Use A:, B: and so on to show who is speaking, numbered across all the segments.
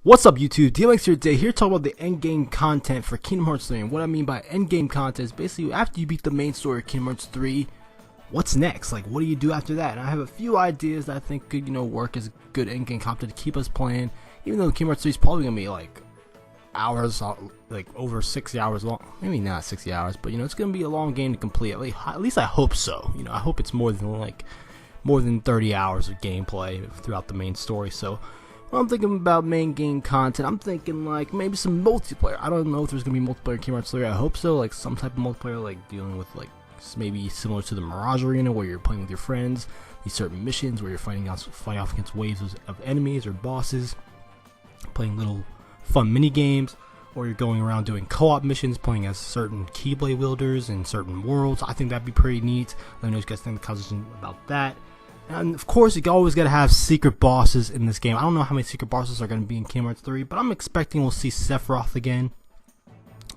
A: What's up YouTube, DMX here today, here to talk about the endgame content for Kingdom Hearts 3. And what I mean by endgame content is basically after you beat the main story of Kingdom Hearts 3, what's next? Like, what do you do after that? And I have a few ideas that I think could, work as good endgame content to keep us playing, even though Kingdom Hearts 3 is probably going to be like hours, like over 60 hours long. Maybe not 60 hours, but it's going to be a long game to complete. At least I hope so. I hope it's more than 30 hours of gameplay throughout the main story. So when I'm thinking about main game content, I'm thinking like maybe some multiplayer. I don't know if there's gonna be multiplayer in Kingdom Hearts 3. I hope so, like some type of multiplayer, like dealing with like maybe similar to the Mirage Arena, where you're playing with your friends. These certain missions where you're fighting off against waves of enemies or bosses, playing little fun mini games, or you're going around doing co-op missions, playing as certain Keyblade wielders in certain worlds. I think that'd be pretty neat. Let me know what you guys think in the comments about that. And of course, you always gotta have secret bosses in this game. I don't know how many secret bosses are gonna be in Kingdom Hearts 3, but I'm expecting we'll see Sephiroth again.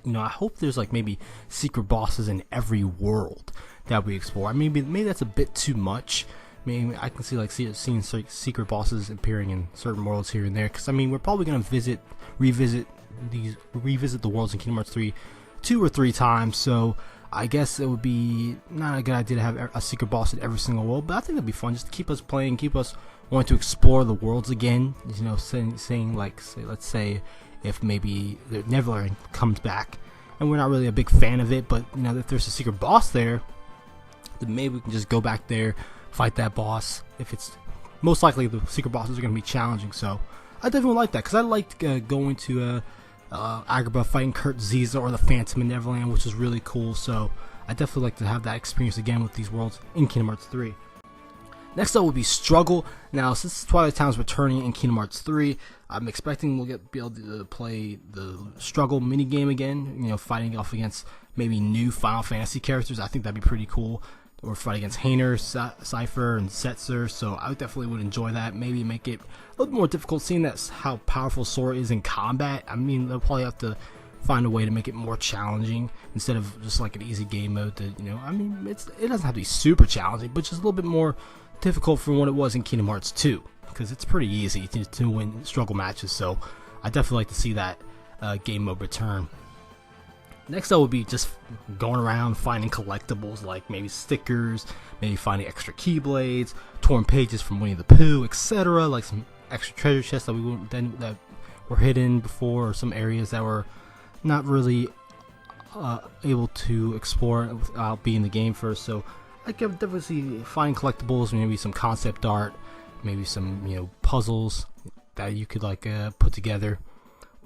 A: I hope there's like maybe secret bosses in every world that we explore. I mean, maybe that's a bit too much. Maybe I can see like seeing secret bosses appearing in certain worlds here and there. Because I mean, we're probably gonna revisit the worlds in Kingdom Hearts 3 2 or 3 times. So I guess it would be not a good idea to have a secret boss in every single world, but I think that'd be fun just to keep us playing, keep us wanting to explore the worlds again. Let's say if maybe the Neverland comes back, and we're not really a big fan of it, but if there's a secret boss there, then maybe we can just go back there, fight that boss. If it's most likely the secret bosses are going to be challenging, so I definitely like that because I liked going to Agrabah fighting Kurt Ziza or the Phantom in Neverland, which is really cool. So I definitely like to have that experience again with these worlds in Kingdom Hearts 3. Next up will be Struggle. Now, since Twilight Town's returning in Kingdom Hearts 3, I'm expecting we'll be able to play the Struggle minigame again. Fighting off against maybe new Final Fantasy characters. I think that'd be pretty cool. Or fight against Hainer, Cypher, and Setzer, so I definitely would enjoy that. Maybe make it a little more difficult, seeing that's how powerful Sora is in combat. I mean, they'll probably have to find a way to make it more challenging instead of just like an easy game mode. I mean, it doesn't have to be super challenging, but just a little bit more difficult from what it was in Kingdom Hearts 2, because it's pretty easy to win struggle matches. So I definitely like to see that game mode return. Next up would be just going around finding collectibles, like maybe stickers, maybe finding extra keyblades, torn pages from Winnie the Pooh, etc. Like some extra treasure chests that were hidden before, or some areas that were not really able to explore without being in the game first. So I can definitely see finding collectibles, maybe some concept art, maybe some puzzles that you could like put together.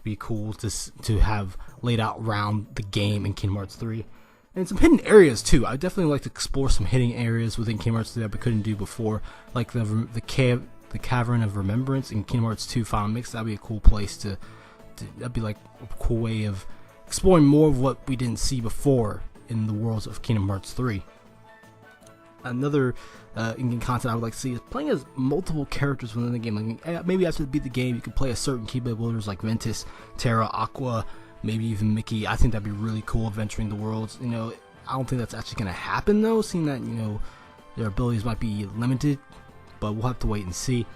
A: Be cool to have laid out around the game in Kingdom Hearts 3, and some hidden areas too. I definitely like to explore some hidden areas within Kingdom Hearts 3 that we couldn't do before, like the Cavern of Remembrance in Kingdom Hearts 2 Final Mix. That'd be a cool place that'd be like a cool way of exploring more of what we didn't see before in the worlds of Kingdom Hearts 3. Another in-game content I would like to see is playing as multiple characters within the game. Like maybe after you beat the game, you could play as certain Keyblade wielders like Ventus, Terra, Aqua, maybe even Mickey. I think that'd be really cool, adventuring the worlds. I don't think that's actually going to happen though, seeing that their abilities might be limited, but we'll have to wait and see.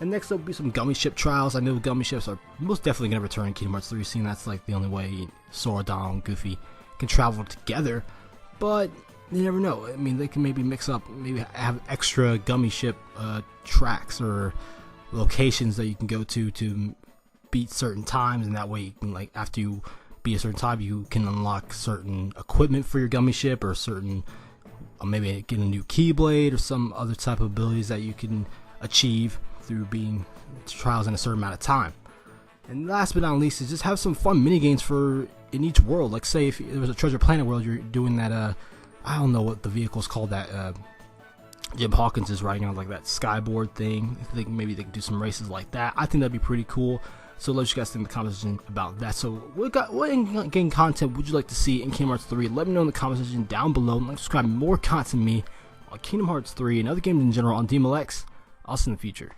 A: And next up will be some Gummi ship trials. I know Gummi ships are most definitely going to return in Kingdom Hearts 3, seeing that's like the only way Sora, Donald, and Goofy can travel together. But you never know. I mean, they can maybe mix up, maybe have extra Gummi ship tracks or locations that you can go to beat certain times, and that way you can, like, after you beat a certain time, you can unlock certain equipment for your Gummi ship, or certain maybe get a new Keyblade or some other type of abilities that you can achieve through being trials in a certain amount of time. And last but not least is just have some fun mini games in each world. Like say if there was a Treasure Planet world, you're doing that I don't know what the vehicle's called that Jim Hawkins is riding on, like that skyboard thing. I think maybe they can do some races like that. I think that'd be pretty cool. So let you guys think in the comments section about that. So what in-game content would you like to see in Kingdom Hearts 3? Let me know in the comment section down below. And subscribe more content to me on Kingdom Hearts 3 and other games in general on DMLX. I'll see you in the future.